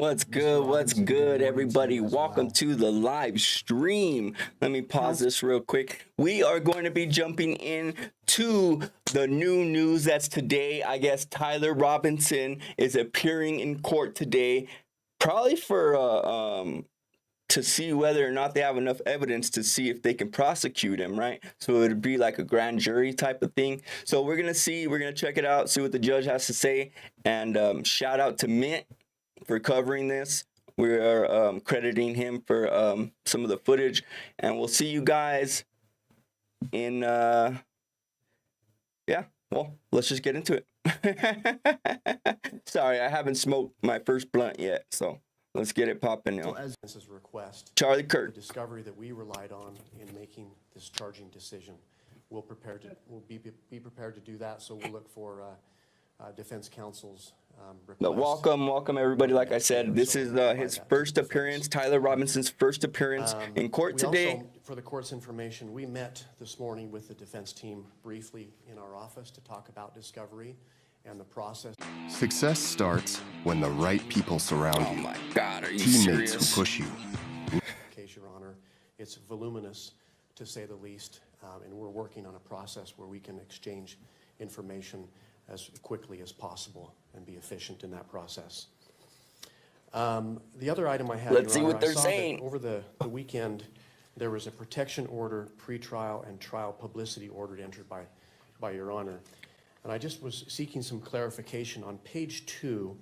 What's good? What's good, everybody? Welcome to the live stream. Let me pause this real quick. We are going to be jumping in to the new news that's today. I guess Tyler Robinson is appearing in court today, probably for to see whether or not they have enough evidence to see if they can prosecute him, right? So it'd be like a grand jury type of thing. So we're gonna check it out, see what the judge has to say, and shout out to Mint for covering this. We are crediting him for some of the footage, and we'll see you guys in yeah, well, let's just get into it. Sorry, I haven't smoked my first blunt yet, so let's get it popping now. As this is request, Charlie Kirk. the discovery that we relied on in making this charging decision, we'll be prepared to do that. So we'll look for defense counsel's request. Welcome everybody. Like I said, this is his first appearance, Tyler Robinson's first appearance in court today. Also, for the court's information, we met this morning with the defense team briefly in our office to talk about discovery and the process. Success starts when the right people surround you. Oh my God, are you Teammates serious? who push you. Case, Your Honor, it's voluminous to say the least, and we're working on a process where we can exchange information as quickly as possible and be efficient in that process. The other item I had, Let's see Your Honor, what they're I saw saying. that over the weekend, there was a protection order, pretrial and trial publicity order entered by Your Honor. And I just was seeking some clarification on page 2,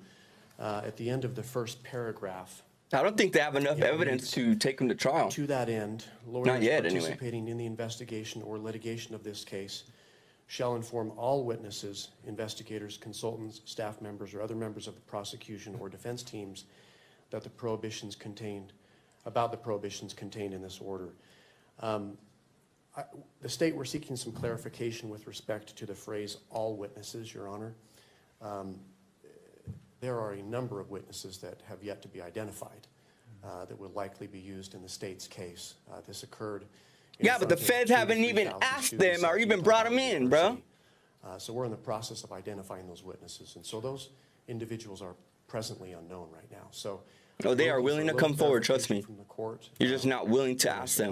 at the end of the first paragraph. I don't think they have enough evidence to take him to trial. To that end, lawyers Not yet, anyway. participating in the investigation or litigation of this case shall inform all witnesses, investigators, consultants, staff members, or other members of the prosecution or defense teams that the prohibitions contained in this order. The state, we're seeking some clarification with respect to the phrase all witnesses, Your Honor. There are a number of witnesses that have yet to be identified that will likely be used in the state's case. This occurred. Yeah, but the feds haven't even asked them or even brought them in, bro. So we're in the process of identifying those witnesses. And so those individuals are presently unknown right now. So Oh, they are willing to come forward, trust me. From the court. You're just not willing to ask them.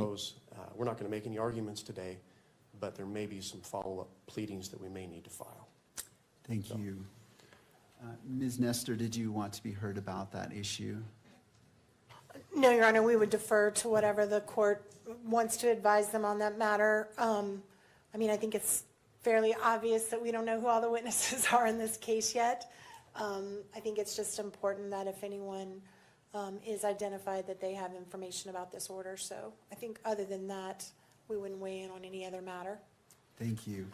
We're not going to make any arguments today, but there may be some follow-up pleadings that we may need to file. Thank you. Ms. Nestor, did you want to be heard about that issue? No, Your Honor, we would defer to whatever the court wants to advise them on that matter. I mean, I think it's fairly obvious that we don't know who all the witnesses are in this case yet. I think it's just important that if anyone is identified that they have information about this order. So I think other than that, we wouldn't weigh in on any other matter. Thank you.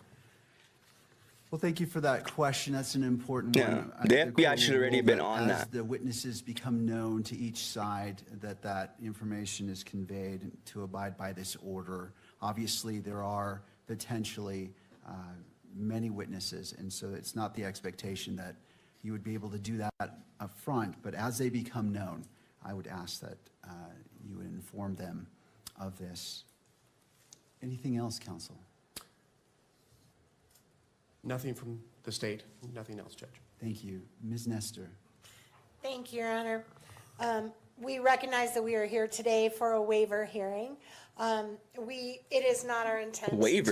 Well, thank you for that question. That's an important Yeah, one. the FBI should already have been on as that. the witnesses become known to each side, that information is conveyed to abide by this order. Obviously, there are potentially many witnesses, and so it's not the expectation that you would be able to do that up front, but as they become known, I would ask that you would inform them of this. Anything else, counsel? Nothing from the state, nothing else, Judge. Thank you. Ms. Nestor. Thank you, Your Honor. We recognize that we are here today for a waiver hearing. It is not our intent to waive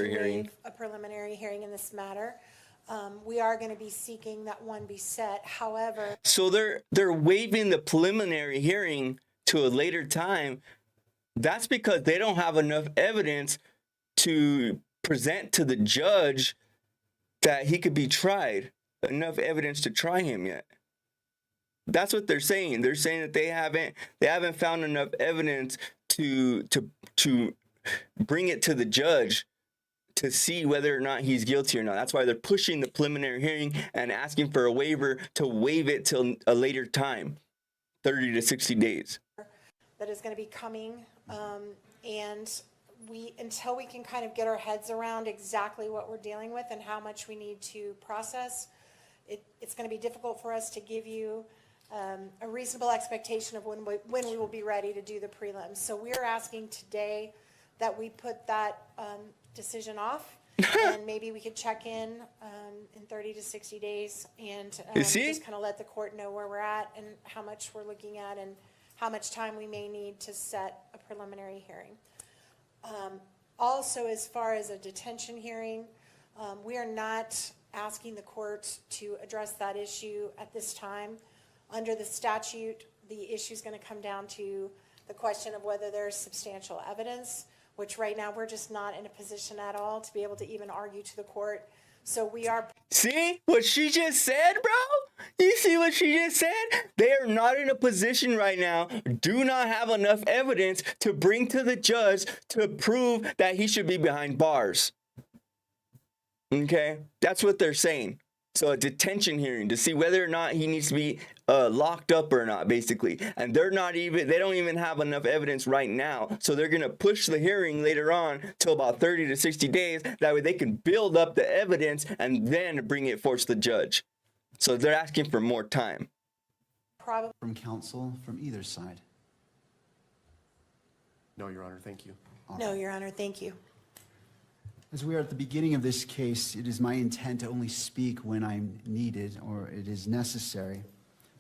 a preliminary hearing in this matter. We are going to be seeking that one be set. However, So they're waiving the preliminary hearing to a later time. That's because they don't have enough evidence to present to the judge that he could be tried. Enough evidence to try him yet. That's what they're saying. They're saying that they haven't found enough evidence to bring it to the judge to see whether or not he's guilty or not. That's why they're pushing the preliminary hearing and asking for a waiver to waive it till a later time, 30 to 60 days. that is going to be coming, and until we can kind of get our heads around exactly what we're dealing with and how much we need to process, it's going to be difficult for us to give you a reasonable expectation of when we will be ready to do the prelims. So we're asking today that we put that decision off And maybe we could check in 30 to 60 days and You see? just kind of let the court know where we're at and how much we're looking at and how much time we may need to set a preliminary hearing. Also, as far as a detention hearing, we are not asking the court to address that issue at this time. Under the statute, the issue is going to come down to the question of whether there's substantial evidence, which right now we're just not in a position at all to be able to even argue to the court. So we are. See what she just said, bro? You see what she just said? They are not in a position right now, do not have enough evidence to bring to the judge to prove that he should be behind bars. Okay? That's what they're saying. So a detention hearing to see whether or not he needs to be locked up or not, basically. And they don't even have enough evidence right now. So they're going to push the hearing later on till about 30 to 60 days. That way they can build up the evidence and then bring it forth the judge. So they're asking for more time. Probably. From counsel from either side. No, Your Honor, thank you. No, Your Honor, thank you. As we are at the beginning of this case, it is my intent to only speak when I'm needed or it is necessary.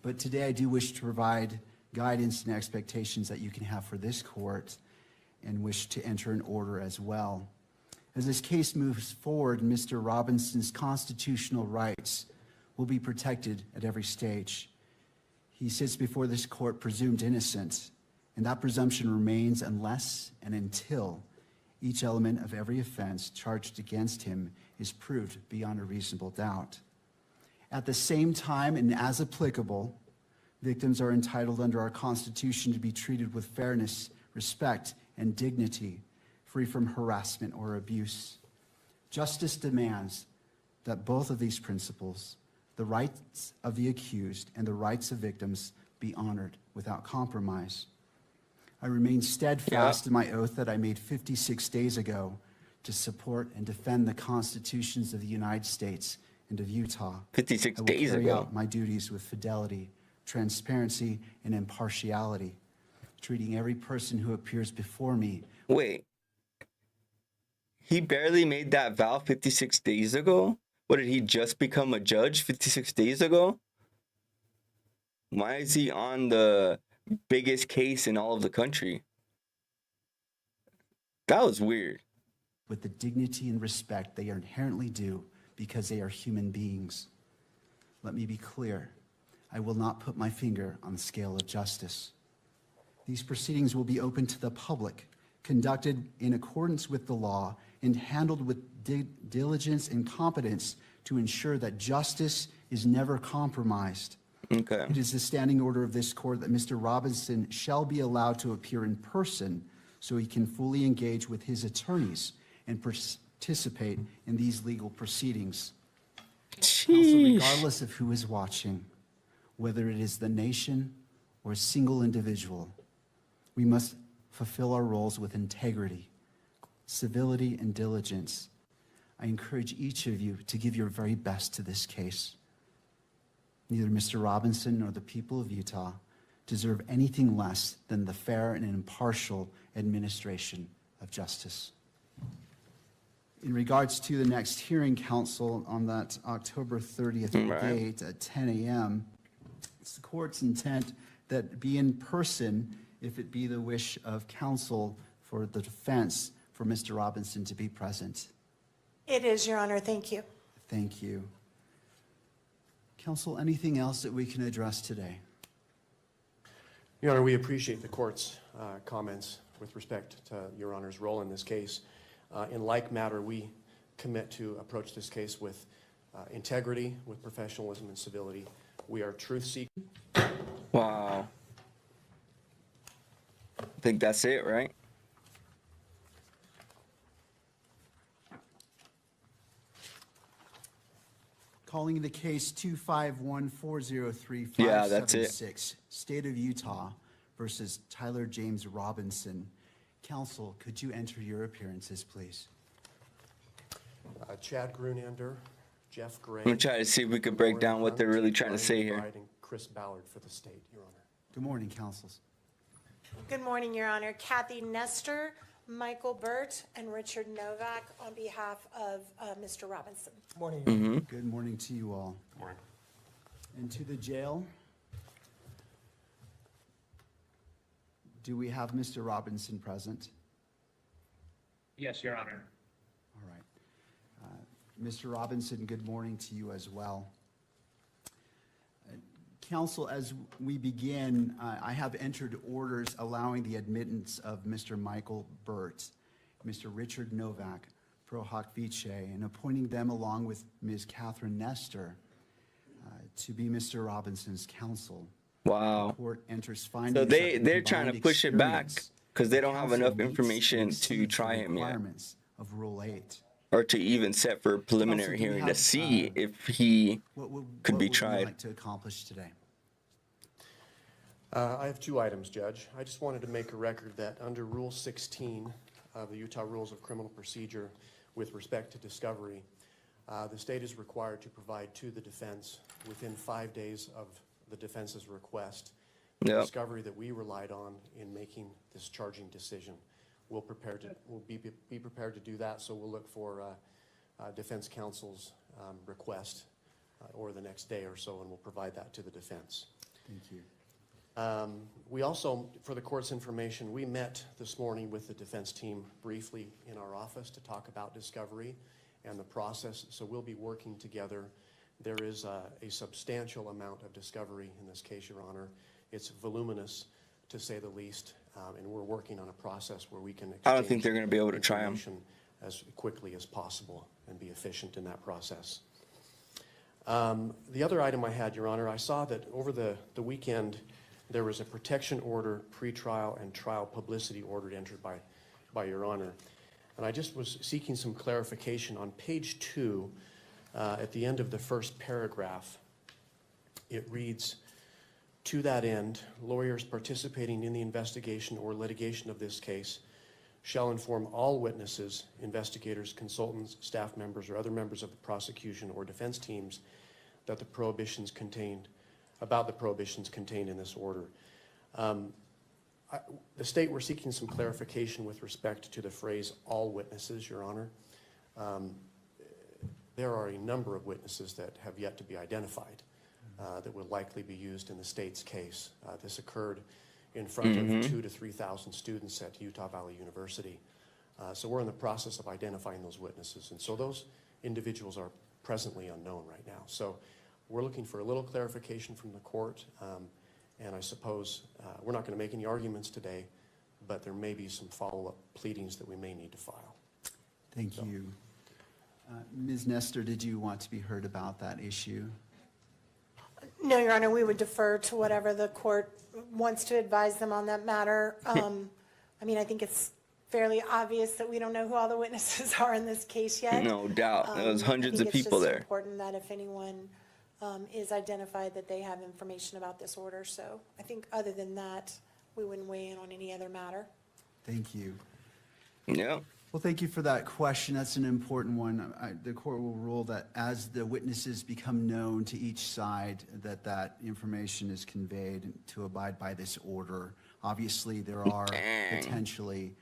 But today I do wish to provide guidance and expectations that you can have for this court and wish to enter an order as well. As this case moves forward, Mr. Robinson's constitutional rights will be protected at every stage. He sits before this court presumed innocent, and that presumption remains unless and until each element of every offense charged against him is proved beyond a reasonable doubt. At the same time, and as applicable, victims are entitled under our Constitution to be treated with fairness, respect, and dignity, free from harassment or abuse. Justice demands that both of these principles, the rights of the accused and the rights of victims, be honored without compromise. I remain steadfast in my oath that I made 56 days ago to support and defend the constitutions of the United States and of Utah. 56 I will days carry ago. out my duties with fidelity, transparency, and impartiality, treating every person who appears before me. Wait. He barely made that vow 56 days ago? What, did he just become a judge 56 days ago? Why is he on the biggest case in all of the country? That was weird. With the dignity and respect they are inherently due because they are human beings. Let me be clear. I will not put my finger on the scale of justice. These proceedings will be open to the public, conducted in accordance with the law, and handled with diligence and competence to ensure that justice is never compromised. Okay. It is the standing order of this court that Mr. Robinson shall be allowed to appear in person so he can fully engage with his attorneys and participate in these legal proceedings. Also, regardless of who is watching, whether it is the nation or a single individual, we must fulfill our roles with integrity, civility, and diligence. I encourage each of you to give your very best to this case. Neither Mr. Robinson nor the people of Utah deserve anything less than the fair and impartial administration of justice. In regards to the next hearing, counsel, on that October 30th date at 10 a.m., it's the court's intent that be in person if it be the wish of counsel for the defense for Mr. Robinson to be present. It is, Your Honor. Thank you. Thank you. Counsel, anything else that we can address today? Your Honor, we appreciate the court's comments with respect to Your Honor's role in this case. In like matter, we commit to approach this case with integrity, with professionalism and civility. We are truth-seeking. Wow. I think that's it, right? Calling the case 251-403-576. Yeah, that's it. State of Utah versus Tyler James Robinson. Counsel, could you enter your appearances, please? Chad Grunander, Jeff Gray. I'm going to try to see if we could break down what they're really trying to say here. And Chris Ballard for the state, Your Honor. Good morning, counsels. Good morning, Your Honor. Kathy Nestor Michael Burt and Richard Novak on behalf of Mr. Robinson. Morning. Good morning to you all. Morning. And to the jail. Do we have Mr. Robinson present? Yes, Your Honor. All right. Mr. Robinson, good morning to you as well. Counsel, as we begin, I have entered orders allowing the admittance of Mr. Michael Burt, Mr. Richard Novak, Pr0-sKiLLz, and appointing them along with Ms. Catherine Nestor to be Mr. Robinson's counsel. Wow. The court enters findings So of the they're trying to combined push it back experience because they don't have counsel enough meets information and to exceeds try the him yet, requirements of Rule 8. or to even set for a preliminary do we hearing to have, see if he could be What would tried. you like to accomplish today? I have two items, Judge. I just wanted to make a record that under Rule 16 of the Utah Rules of Criminal Procedure with respect to discovery, the state is required to provide to the defense within 5 days of the defense's request the Yep. discovery that we relied on in making this charging decision. We'll be prepared to do that, so we'll look for defense counsel's request or the next day or so, and we'll provide that to the defense. Thank you. We also, for the court's information, we met this morning with the defense team briefly in our office to talk about discovery and the process, so we'll be working together. There is a substantial amount of discovery in this case, Your Honor. It's voluminous, to say the least, and we're working on a process where we can exchange I don't think they're going to be able to try him. information as quickly as possible and be efficient in that process. The other item I had, Your Honor, I saw that over the weekend, there was a protection order, pretrial and trial publicity order entered by Your Honor. And I just was seeking some clarification. On page 2, at the end of the first paragraph, it reads, "To that end, lawyers participating in the investigation or litigation of this case shall inform all witnesses, investigators, consultants, staff members, or other members of the prosecution or defense teams that the prohibitions contained in this order." The state, we're seeking some clarification with respect to the phrase "all witnesses," Your Honor. There are a number of witnesses that have yet to be identified that will likely be used in the state's case. This occurred in front of 2,000 to 3,000 students at Utah Valley University. So we're in the process of identifying those witnesses. And so those individuals are presently unknown right now. So we're looking for a little clarification from the court. And I suppose we're not going to make any arguments today, but there may be some follow-up pleadings that we may need to file. Thank you. Ms. Nestor, did you want to be heard about that issue? No, Your Honor, we would defer to whatever the court wants to advise them on that matter. I mean, I think it's fairly obvious that we don't know who all the witnesses are in this case yet. No doubt. There was hundreds I of think people it's just there. important that if anyone is identified, that they have information about this order. So I think other than that, we wouldn't weigh in on any other matter. Thank you. Yeah. Well, thank you for that question. That's an important one. The court will rule that as the witnesses become known to each side, that information is conveyed to abide by this order. Obviously, there are potentially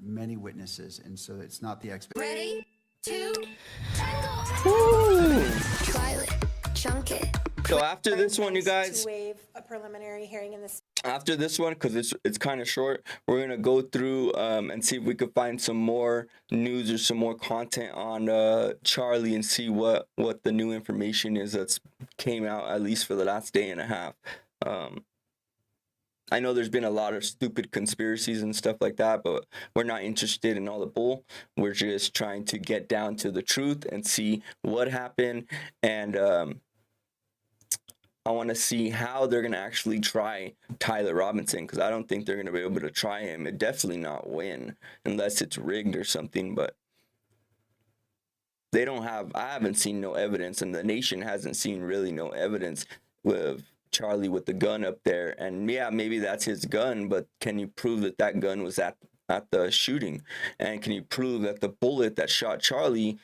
many witnesses, and so it's not the expectation. Ready to tango. Try it, chunk it. So after this one, you guys, To waive a preliminary hearing in this. after this one, because it's kind of short, we're going to go through and see if we could find some more news or some more content on Charlie and see what the new information is that's came out, at least for the last day and a half. I know there's been a lot of stupid conspiracies and stuff like that, but we're not interested in all the bull. We're just trying to get down to the truth and see what happened. And I want to see how they're going to actually try Tyler Robinson, because I don't think they're going to be able to try him and definitely not win unless it's rigged or something. But they don't have, I haven't seen no evidence, and the nation hasn't seen really no evidence with Charlie with the gun up there. And yeah, maybe that's his gun, but can you prove that that gun was at the shooting? And can you prove that the bullet that shot Charlie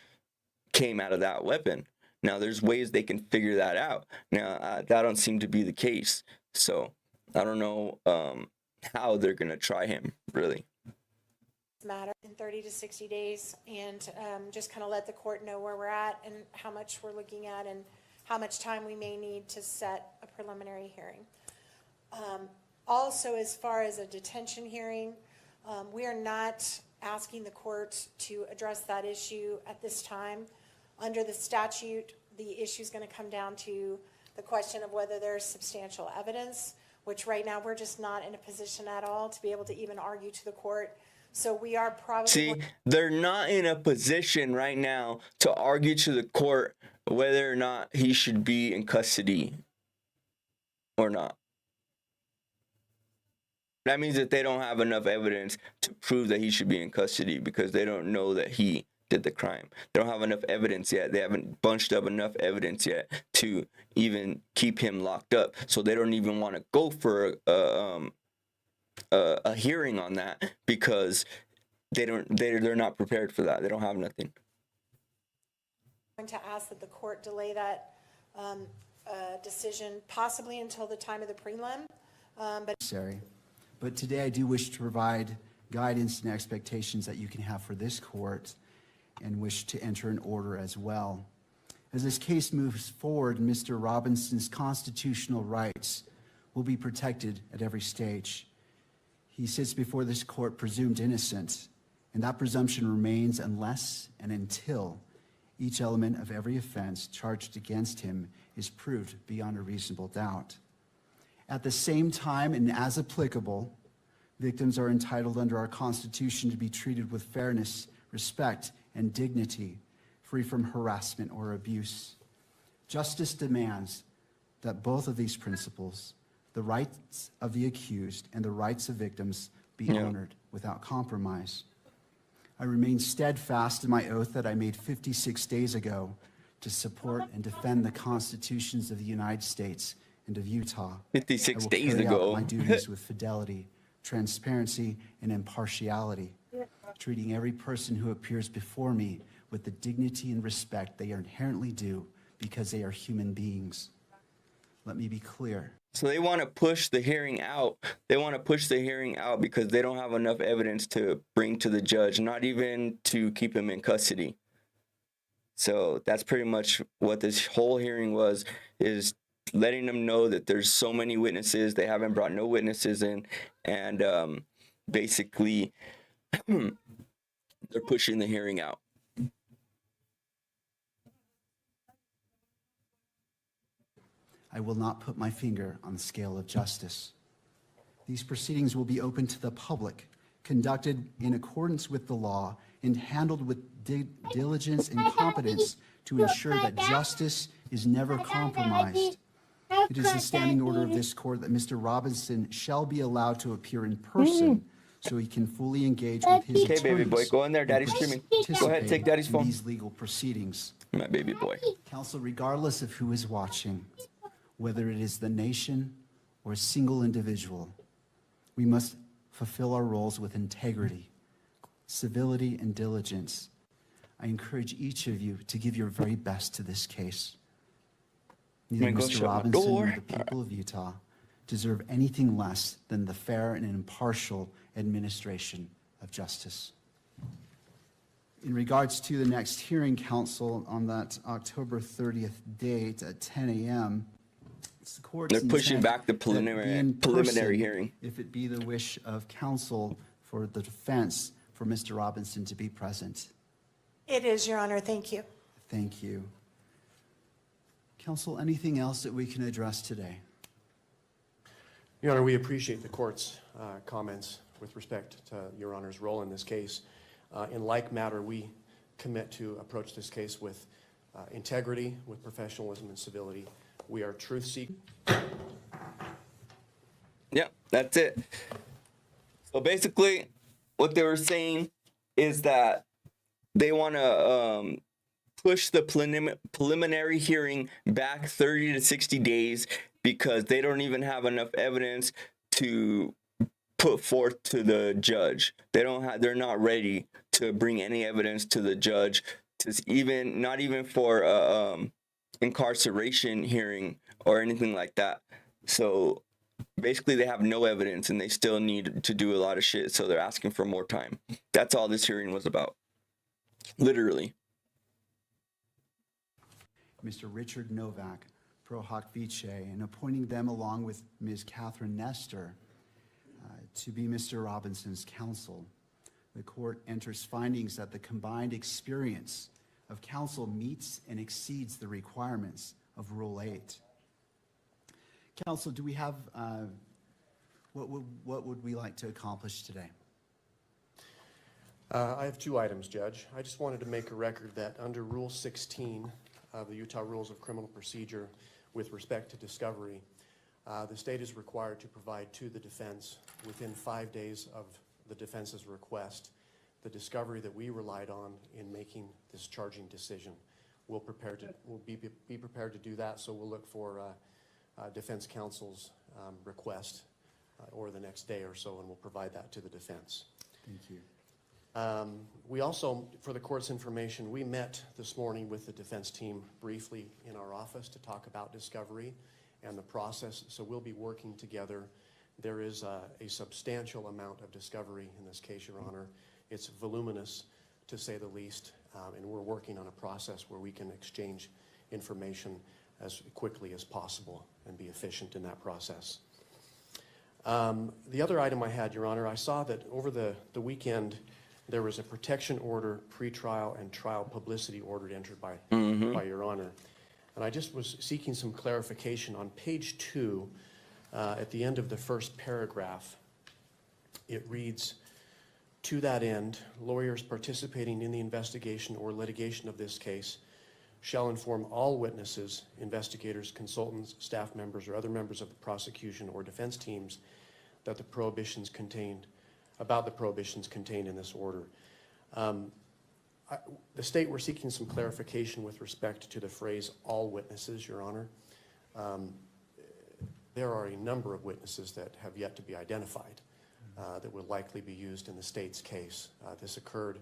came out of that weapon? Now, there's ways they can figure that out. Now, that don't seem to be the case. So, I don't know how they're going to try him, really. matter in 30 to 60 days and just kind of let the court know where we're at and how much we're looking at and how much time we may need to set a preliminary hearing. Also, as far as a detention hearing, we are not asking the court to address that issue at this time. Under the statute, the issue is going to come down to the question of whether there's substantial evidence, which right now we're just not in a position at all to be able to even argue to the court. So we are probably... See, they're not in a position right now to argue to the court whether or not he should be in custody or not. That means that they don't have enough evidence to prove that he should be in custody because they don't know that he did the crime. They don't have enough evidence yet. They haven't bunched up enough evidence yet to even keep him locked up. So they don't even want to go for a hearing on that because they're not prepared for that. They don't have nothing. I'm going to ask that the court delay that decision possibly until the time of the prelim. But today I do wish to provide guidance and expectations that you can have for this court and wish to enter an order as well. As this case moves forward, Mr. Robinson's constitutional rights will be protected at every stage. He sits before this court presumed innocent, and that presumption remains unless and until each element of every offense charged against him is proved beyond a reasonable doubt. At the same time, and as applicable, victims are entitled under our Constitution to be treated with fairness, respect, and dignity, free from harassment or abuse. Justice demands that both of these principles, the rights of the accused and the rights of victims, be honored without compromise. I remain steadfast in my oath that I made 56 days ago to support and defend the constitutions of the United States and of Utah. 56 days carry ago. out my duties with fidelity, transparency, and impartiality, treating every person who appears before me with the dignity and respect they are inherently due because they are human beings. Let me be clear. So they want to push the hearing out. They want to push the hearing out because they don't have enough evidence to bring to the judge, not even to keep him in custody. So that's pretty much what this whole hearing was, is letting them know that there's so many witnesses. They haven't brought no witnesses in. And basically, they're pushing the hearing out. I will not put my finger on the scale of justice. These proceedings will be open to the public, conducted in accordance with the law, and handled with diligence and competence to ensure that justice is never compromised. It is the standing order of this court that Mr. Robinson shall be allowed to appear in person so he can fully engage with his attorneys. Okay, baby boy, go in there. Daddy's streaming. Go ahead, take daddy's phone. In these legal proceedings. My baby boy. Counsel, regardless of who is watching, whether it is the nation or a single individual, we must fulfill our roles with integrity, civility, and diligence. I encourage each of you to give your very best to this case. Neither Mr. Robinson nor the people of Utah deserve anything less than the fair and impartial administration of justice. In regards to the next hearing, counsel, on that October 30th date at 10 a.m., it's the court's They're pushing intent back the that it be in preliminary person, hearing. if it be the wish of counsel for the defense for Mr. Robinson to be present. It is, Your Honor. Thank you. Thank you. Counsel, anything else that we can address today? Your Honor, we appreciate the court's comments with respect to Your Honor's role in this case. In like matter, we commit to approach this case with integrity, with professionalism and civility. We are truth-seeking. Yeah, that's it. So basically, what they were saying is that they want to push the preliminary hearing back 30 to 60 days because they don't even have enough evidence to put forth to the judge. They're not ready to bring any evidence to the judge, not even for incarceration hearing or anything like that. So Basically, they have no evidence and they still need to do a lot of shit, so they're asking for more time. That's all this hearing was about. Literally. Mr. Richard Novak, Pr0-sKiLLz, and appointing them along with Ms. Catherine Nestor to be Mr. Robinson's counsel. The court enters findings that the combined experience of counsel meets and exceeds the requirements of Rule 8. Counsel, do we have, what would we like to accomplish today? I have two items, Judge. I just wanted to make a record that under Rule 16 of the Utah Rules of Criminal Procedure with respect to discovery, the state is required to provide to the defense within 5 days of the defense's request the discovery that we relied on in making this charging decision. We'll be prepared to do that, so we'll look for defense counsel's request or the next day or so, and we'll provide that to the defense. Thank you. We also, for the court's information, we met this morning with the defense team briefly in our office to talk about discovery and the process, so we'll be working together. There is a substantial amount of discovery in this case, Your Honor. It's voluminous, to say the least, and we're working on a process where we can exchange information as quickly as possible and be efficient in that process. The other item I had, Your Honor, I saw that over the weekend there was a protection order, pretrial and trial publicity order entered by Your Honor. And I just was seeking some clarification. On page 2, at the end of the first paragraph, it reads, "To that end, lawyers participating in the investigation or litigation of this case shall inform all witnesses, investigators, consultants, staff members, or other members of the prosecution or defense teams that the prohibitions contained in this order." The state, we're seeking some clarification with respect to the phrase "all witnesses," Your Honor. There are a number of witnesses that have yet to be identified that will likely be used in the state's case. This occurred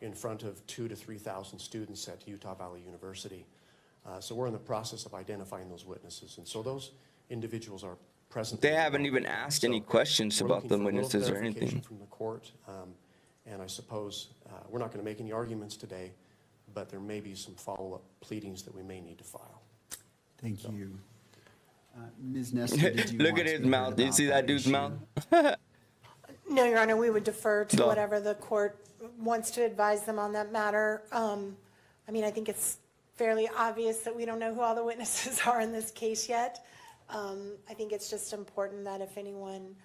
in front of 2,000 to 3,000 students at Utah Valley University. So we're in the process of identifying those witnesses, and so those individuals are present. They haven't even asked any questions we're about looking the for a little witnesses or clarification anything. from the court, and I suppose we're not going to make any arguments today, but there may be some follow-up pleadings that we may need to file. Thank you. Ms. Nestor, did you Look want at to his be heard mouth. Do you about see that dude's issue? mouth? No, Your Honor, we would defer to No. whatever the court wants to advise them on that matter. I mean, I think it's fairly obvious that we don't know who all the witnesses are in this case yet. I think it's just important that if anyone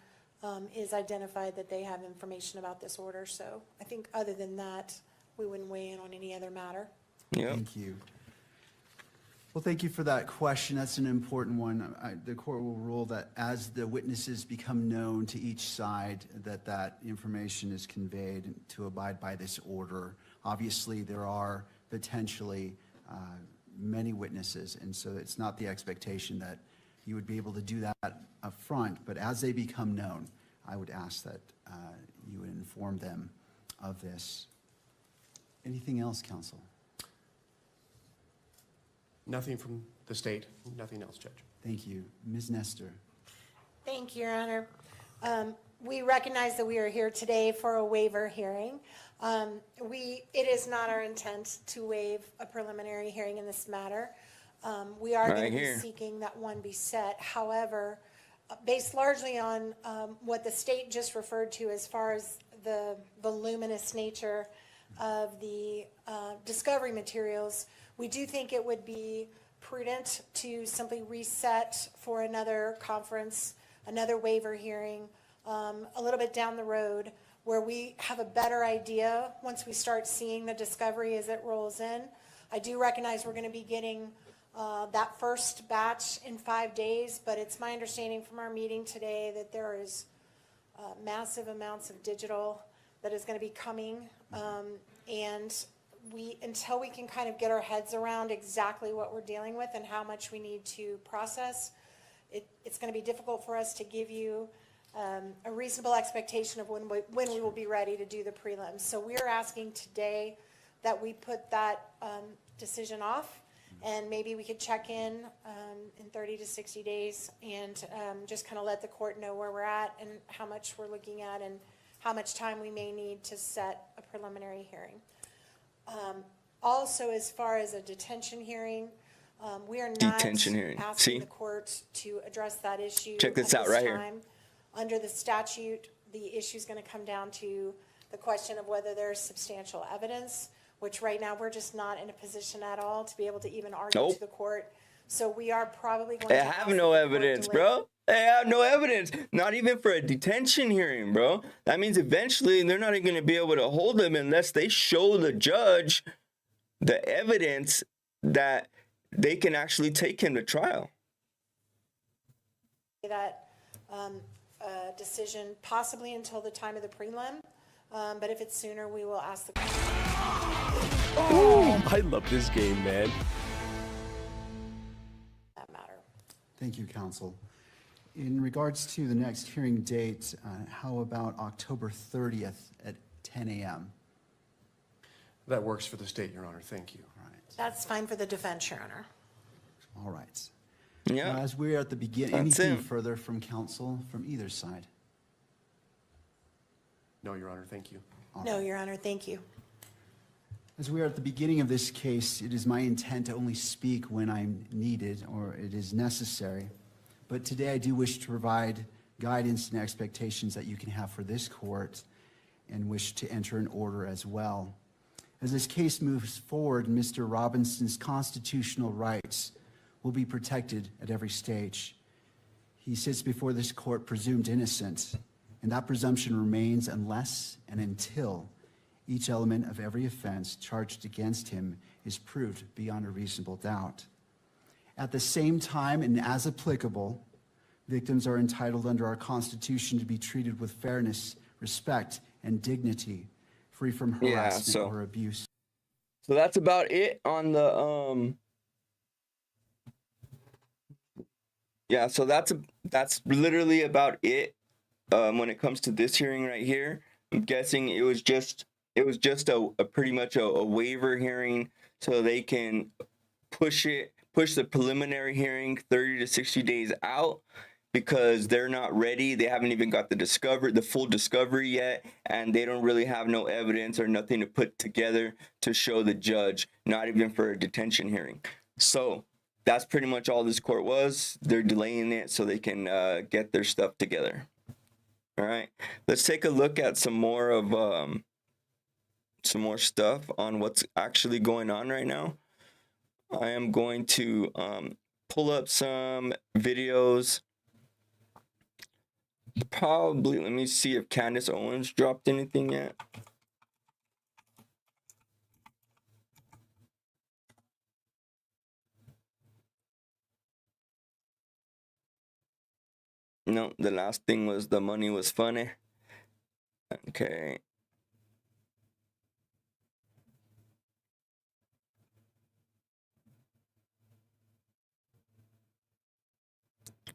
is identified, that they have information about this order. So I think other than that, we wouldn't weigh in on any other matter. Yep. Thank you. Well, thank you for that question. That's an important one. The court will rule that as the witnesses become known to each side, that information is conveyed to abide by this order. Obviously, there are potentially many witnesses, and so it's not the expectation that you would be able to do that up front, but as they become known, I would ask that you would inform them of this. Anything else, counsel? Nothing from the state, nothing else, Judge. Thank you. Ms. Nestor. Thank you, Your Honor. We recognize that we are here today for a waiver hearing. It is not our intent to waive a preliminary hearing in this matter. We are going to be seeking that one be set. However, based largely on what the state just referred to as far as the voluminous nature of the discovery materials, we do think it would be prudent to simply reset for another conference, another waiver hearing, a little bit down the road, where we have a better idea once we start seeing the discovery as it rolls in. I do recognize we're going to be getting that first batch in 5 days, but it's my understanding from our meeting today that there is massive amounts of digital that is going to be coming, and until we can kind of get our heads around exactly what we're dealing with and how much we need to process, it's going to be difficult for us to give you a reasonable expectation of when we will be ready to do the prelims. So we're asking today that we put that decision off And maybe we could check in 30 to 60 days and just kind of let the court know where we're at and how much we're looking at and how much time we may need to set a preliminary hearing. Also, as far as a detention hearing, we are not asking See? the court to address that issue. Check this at out right here. time. Under the statute, the issue is going to come down to the question of whether there's substantial evidence, which right now we're just not in a position at all to be able to even argue to the court. So we are probably going They to have no evidence, bro. They have no evidence. Not even for a detention hearing, bro. That means eventually they're not even going to be able to hold him unless they show the judge the evidence that they can actually take him to trial. That decision possibly until the time of the prelim, but if it's sooner, we will ask the court. Oh, I love this game, man. That matter. Thank you, counsel. In regards to the next hearing date, how about October 30th at 10 a.m.? That works for the state, Your Honor. Thank you. All right. That's fine for the defense, Your Honor. All right. Yeah. As we're at the beginning, That's anything it. further from counsel from either side? No, Your Honor. Thank you. No, Your Honor, thank you. As we are at the beginning of this case, it is my intent to only speak when I'm needed or it is necessary. But today I do wish to provide guidance and expectations that you can have for this court and wish to enter an order as well. As this case moves forward, Mr. Robinson's constitutional rights will be protected at every stage. He sits before this court presumed innocent, and that presumption remains unless and until each element of every offense charged against him is proved beyond a reasonable doubt. At the same time, and as applicable, victims are entitled under our Constitution to be treated with fairness, respect, and dignity, free from harassment or abuse. So that's about it on the yeah, so that's literally about it when it comes to this hearing right here. I'm guessing it was just a pretty much a waiver hearing so they can push the preliminary hearing 30 to 60 days out because they're not ready. They haven't even got the full discovery yet, and they don't really have no evidence or nothing to put together to show the judge, not even for a detention hearing. So that's pretty much all this court was. They're delaying it so they can get their stuff together. All right, let's take a look at some more stuff on what's actually going on right now. I am going to pull up some videos. Probably, let me see if Candace Owens dropped anything yet. No, the last thing was the money was funny. Okay.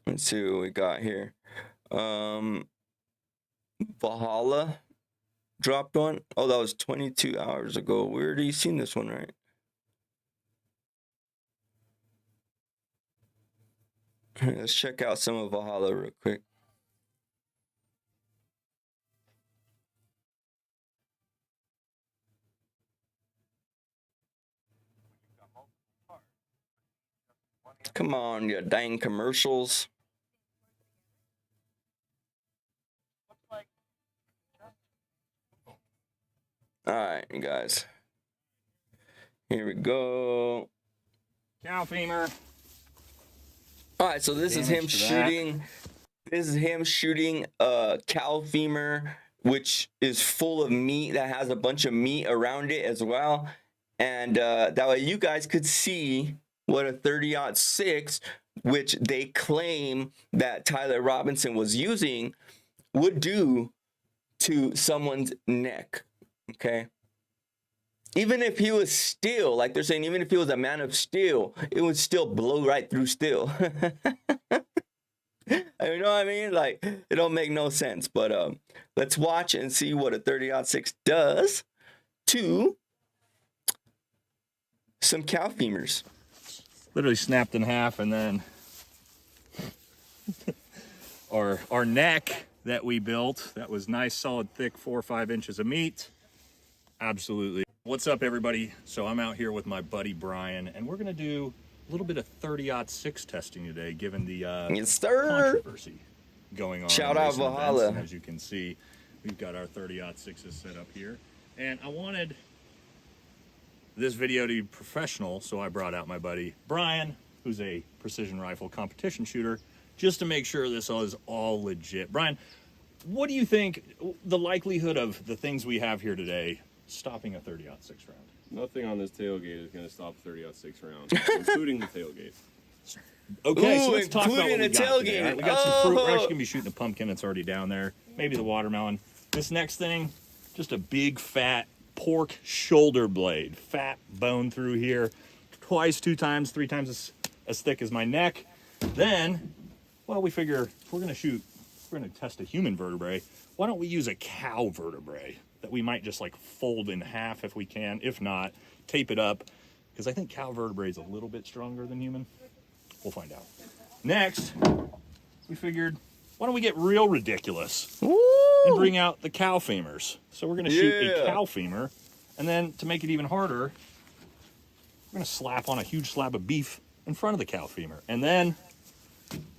Let's see what we got here. Valhalla dropped one. Oh, that was 22 hours ago. We already seen this one, right? Let's check out some of Valhalla real quick. Come on, you dang commercials. All right, you guys. Here we go. Cow femur. All right, so this is him shooting. This is him shooting a cow femur, which is full of meat, that has a bunch of meat around it as well. And that way you guys could see what a 30-06, which they claim that Tyler Robinson was using, would do to someone's neck. Okay. Even if he was steel, like they're saying, even if he was a man of steel, it would still blow right through steel. You know what I mean? Like, it don't make no sense. But let's watch and see what a 30-06 does to some cow femurs. literally snapped in half, and then our neck that we built, that was nice, solid, thick, 4 or 5 inches of meat. Absolutely. What's up, everybody? So I'm out here with my buddy Brian, and we're gonna do a little bit of 30-06 testing today, given the Yes, sir. controversy going on. Shout in out recent events. Valhalla. And as you can see, we've got our 30-06s set up here, and I wanted this video to be professional, so I brought out my buddy Brian, who's a precision rifle competition shooter, just to make sure this is all legit. Brian, what do you think the likelihood of the things we have here today stopping a 30-06 round? Nothing on this tailgate is going to stop 30-06 rounds, including the tailgate. Okay, so Ooh, let's talk about what we including got the today. tailgate. All right, we got some fruit. We're actually Oh. going to be shooting a pumpkin that's already down there. Maybe the watermelon. This next thing, just a big, fat pork shoulder blade. Fat bone through here. Twice, 2 times, 3 times as thick as my neck. Then, well, we figure if we're going to test a human vertebrae, why don't we use a cow vertebrae that we might just like fold in half if we can. If not, tape it up, because I think cow vertebrae is a little bit stronger than human. We'll find out. Next, we figured, why don't we get real ridiculous and bring out the cow femurs. So we're going to shoot a cow femur, and then to make it even harder, we're going to slap on a huge slab of beef in front of the cow femur. And then,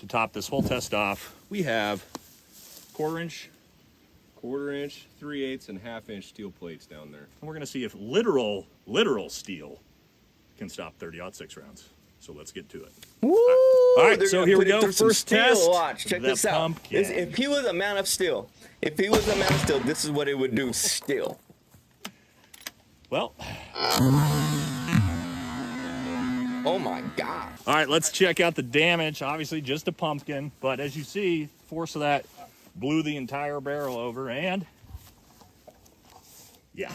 to top this whole test off, we have 1/4 inch, 1/4 inch, 3/8, and 1/2 inch steel plates down there. and we're going to see if literal steel can stop 30-06 rounds. So let's get to it. Woo! All right, They're so gonna here we put it go. through some First steel. test, Watch, check the this out. pumpkin. If he was a man of steel, this is what it would do still. Well, Oh my God. all right, let's check out the damage. Obviously, just a pumpkin, but as you see, force of that blew the entire barrel over, and yeah,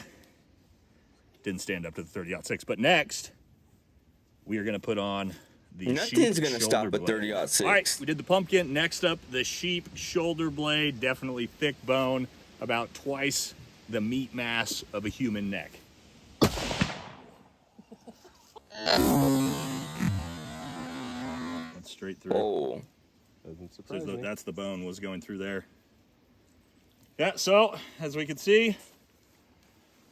didn't stand up to the 30-06. But next, we are going to put on the Nothing's sheep gonna stop shoulder a blade. 30-06. All right, we did the pumpkin. Next up, the sheep shoulder blade. Definitely thick bone, about twice the meat mass of a human neck. That's straight through. Oh. Doesn't So surprise me. that's the bone was going through there. Yeah, so as we can see,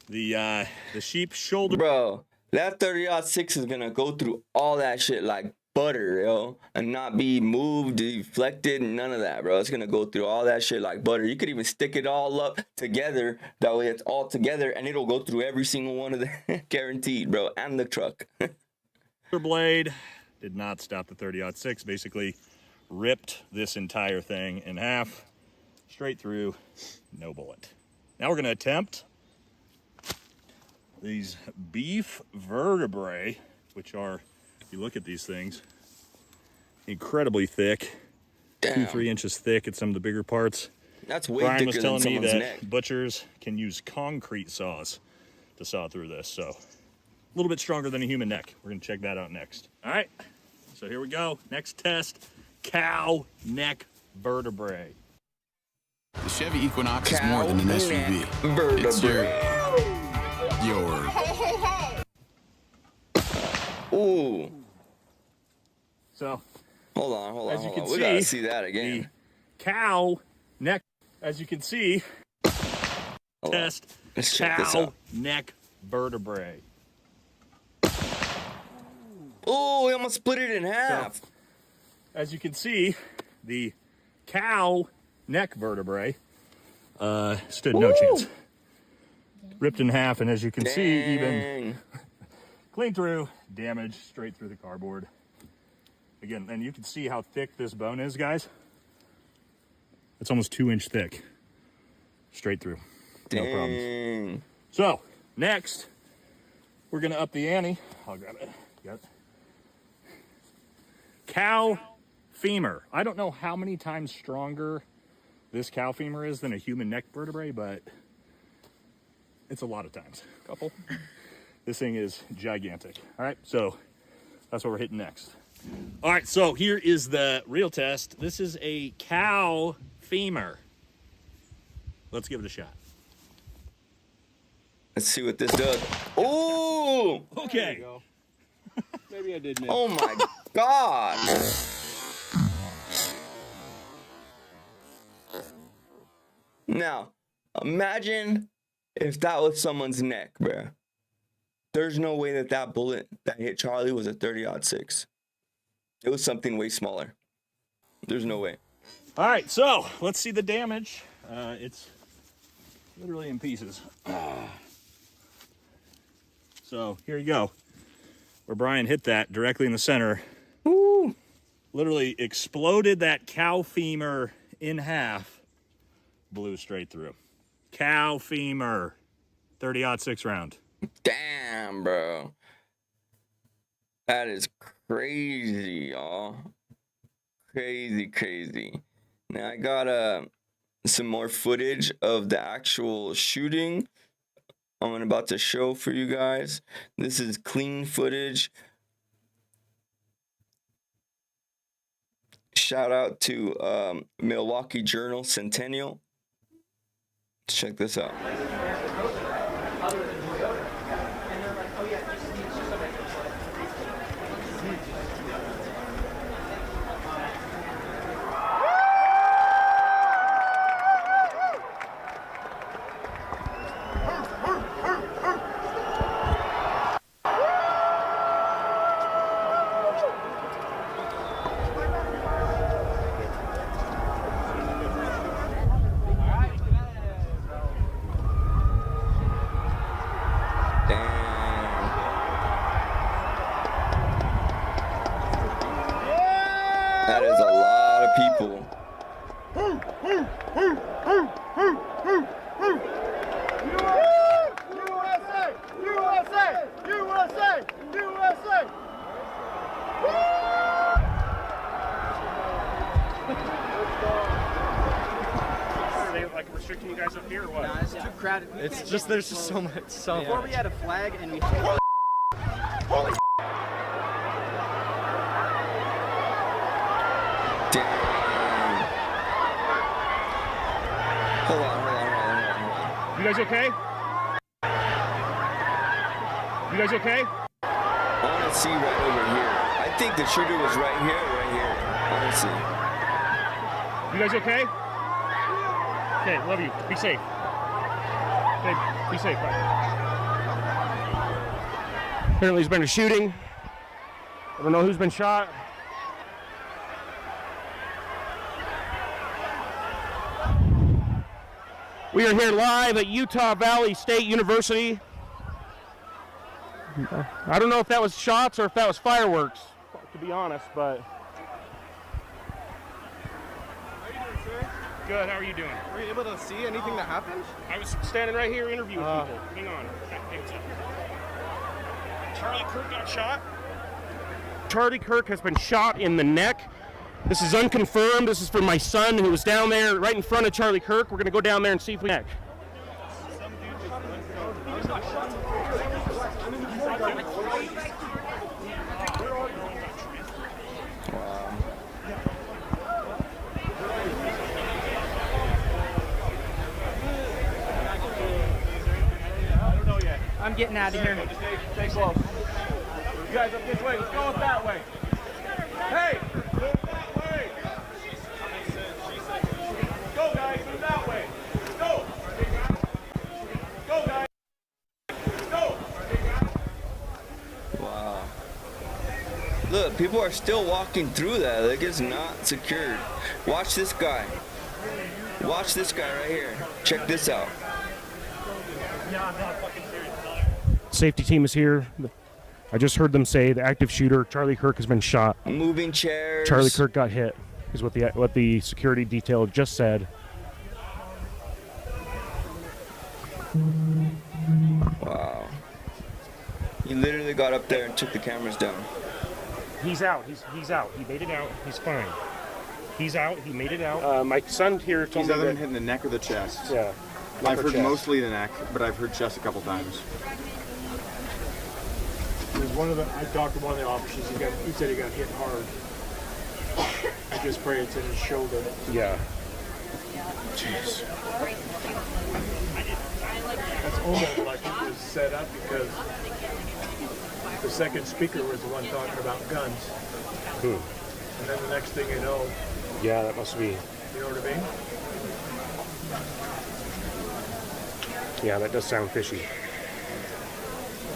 the sheep shoulder. Bro, that 30-06 is gonna go through all that shit like butter, yo, and not be moved, deflected, none of that, bro. It's gonna go through all that shit like butter. You could even stick it all up together. That way it's all together, and it'll go through every single one of them, guaranteed, bro, and the truck. Blade did not stop the 30-06. Basically, ripped this entire thing in half, straight through, no bullet. Now we're going to attempt these beef vertebrae, which are, if you look at these things, incredibly thick, Damn. 2-3 inches thick at some of the bigger parts. That's way Brian was thicker than telling me someone's that neck. butchers can use concrete saws to saw through this, so a little bit stronger than a human neck. We're gonna check that out next. All right, so here we go. Next test, cow neck vertebrae. The Chevy Equinox is Cow more than an neck SUV. It's your Ooh. So Hold on. As you can We gotta see, see that the again. cow neck, as you can see, Hold on. test Let's check this cow out. neck vertebrae. Oh, we almost split it in half. As you can see, the cow neck vertebrae stood no chance. Ripped in half, and as you can see, even Dang. clean through, damage straight through the cardboard. Again, and you can see how thick this bone is, guys. It's almost 2-inch thick. Straight through. No problems. Dang. So, next, we're gonna up the ante. I'll grab it. Got it. Cow femur. I don't know how many times stronger this cow femur is than a human neck vertebrae, but it's a lot of times. Couple. This thing is gigantic. All right, so that's what we're hitting next. All right, so here is the real test. This is a cow femur. Let's give it a shot. Let's see what this does. Oh! Okay. Maybe Maybe I did miss. Oh my God. Now, imagine if that was someone's neck, bro. There's no way that that bullet that hit Charlie was a 30-06. It was something way smaller. There's no way. All right, so let's see the damage. It's literally in pieces. So here you go. Where Brian hit that directly in the center. Woo. Literally exploded that cow femur in half. Blew straight through. Cow femur. 30-06 round. Damn, bro. That is crazy, y'all. Crazy. Now I got some more footage of the actual shooting I'm about to show for you guys. This is clean footage. Shout out to Milwaukee Journal Centennial. Check this out. That is a lot of people. Are they like restricting you guys up here or what? Nah, it's too crowded. It's just there's just so much. Before we had a flag and we. Hold on. You guys okay? You guys okay? I want to see right over here. I think the shooter was right here, honestly. You guys okay? Okay, love you. Be safe. Okay, be safe. Bye. Apparently there's been a shooting. I don't know who's been shot. We are here live at Utah Valley State University. I don't know if that was shots or if that was fireworks, to be honest, but... How are you doing, sir? Good, how are you doing? Were you able to see anything that happened? I was standing right here interviewing people. Hang on. Hey, what's up? Charlie Kirk got shot? Charlie Kirk has been shot in the neck. This is unconfirmed. This is from my son who was down there right in front of Charlie Kirk. We're going to go down there and see if we can. I'm getting out of here. Stay close. You guys up this way. Let's go that way. Hey! Move that way! Go, guys. Move that way. Go! Go, guys. Go! Wow. Look, people are still walking through that. Like, it's not secured. Watch this guy. Watch this guy right here. Check this out. Safety team is here. I just heard them say the active shooter, Charlie Kirk, has been shot. Moving chairs. Charlie Kirk got hit, is what the security detail just said. Wow. He literally got up there and took the cameras down. He's out. He's out. He made it out. He's fine. He's out. He made it out. My son here told me He's either that... been hitting the neck or the chest. Yeah. I've heard mostly the neck, but I've heard chest a couple times. I talked to one of the officers. He said he got hit hard. I just pray it's in his shoulder. Yeah. Jeez. That's almost like it was set up because The second speaker was the one talking about guns. And then the next thing you know, Yeah, that must be. you know what I mean? Yeah, that does sound fishy.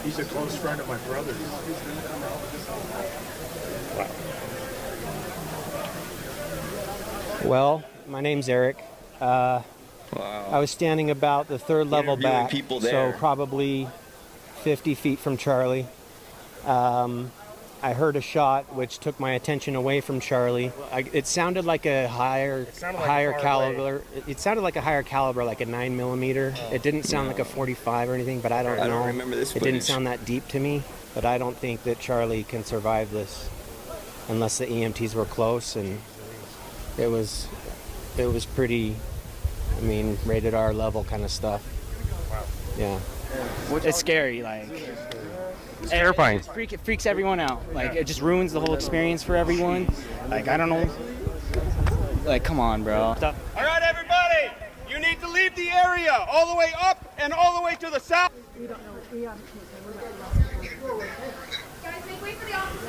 He's a close friend of my brother's. Well, my name's Eric. I was standing about the third level Interviewing back, people so there. probably 50 feet from Charlie. I heard a shot, which took my attention away from Charlie. It sounded like a higher caliber. It sounded like a higher caliber, like a 9mm. It didn't sound like a 45 or anything, but I don't know. I don't remember this It didn't footage. sound that deep to me, but I don't think that Charlie can survive this unless the EMTs were close, and it was pretty, I mean, rated R level kind of stuff. Yeah. It's scary, like. It's terrifying. It freaks everyone out. Like, it just ruins the whole experience for everyone. Like, I don't know. Like, come on, bro. All right, everybody, you need to leave the area all the way up and all the way to the south. We don't know. We have Guys, make way for the officer.